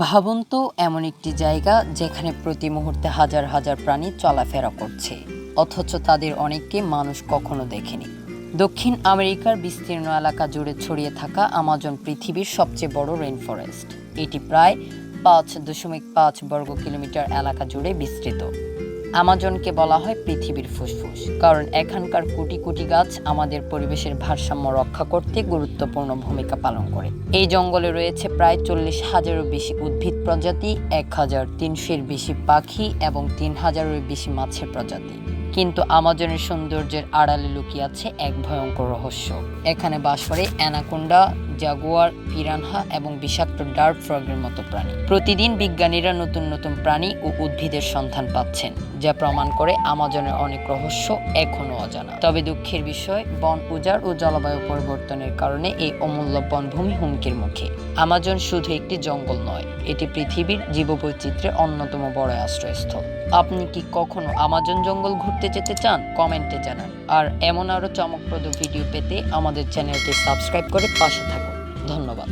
ভাবুন তো, এমন একটি জায়গা যেখানে প্রতি মুহূর্তে হাজার হাজার প্রাণী চলাফেরা করছে, অথচ তাদের অনেককে মানুষ কখনো দেখেনি। দক্ষিণ আমেরিকার বিস্তীর্ণ এলাকা জুড়ে ছড়িয়ে থাকা আমাজন পৃথিবীর সবচেয়ে বড় রেইন ফরেস্ট। এটি প্রায় 5.5 বর্গ কিলোমিটার এলাকা জুড়ে বিস্তৃত। আমাজনকে বলা হয় পৃথিবীর ফুসফুস, কারণ এখানকার কোটি কোটি গাছ আমাদের পরিবেশের ভারসাম্য রক্ষা করতে গুরুত্বপূর্ণ ভূমিকা পালন করে। এই জঙ্গলে রয়েছে প্রায় 40,000-এরও বেশি উদ্ভিদ প্রজাতি, 1,300-এর বেশি পাখি এবং 3,000-এরও বেশি মাছের প্রজাতি। কিন্তু আমাজনের সৌন্দর্যের আড়ালে লুকিয়ে আছে এক ভয়ঙ্কর রহস্য। এখানে বাস করে অ্যানাকোন্ডা, জাগুয়ার, পিরানহা এবং বিষাক্ত ডার্ট ফ্রগের মতো প্রাণী। প্রতিদিন বিজ্ঞানীরা নতুন নতুন প্রাণী ও উদ্ভিদের সন্ধান পাচ্ছেন, যা প্রমাণ করে আমাজনের অনেক রহস্য এখনো অজানা। তবে দুঃখের বিষয়, বন উজাড় ও জলবায়ু পরিবর্তনের কারণে এই অমূল্য বনভূমি হুমকির মুখে। আমাজন শুধু একটি জঙ্গল নয়, এটি পৃথিবীর জীববৈচিত্র্যের অন্যতম বড় আশ্রয়স্থল। আপনি কি কখনো আমাজন জঙ্গল ঘুরতে যেতে চান? কমেন্টে জানান। আর এমন আরও চমকপ্রদ ভিডিও পেতে আমাদের চ্যানেলটি সাবস্ক্রাইব করে পাশে থাকুন। ধন্যবাদ।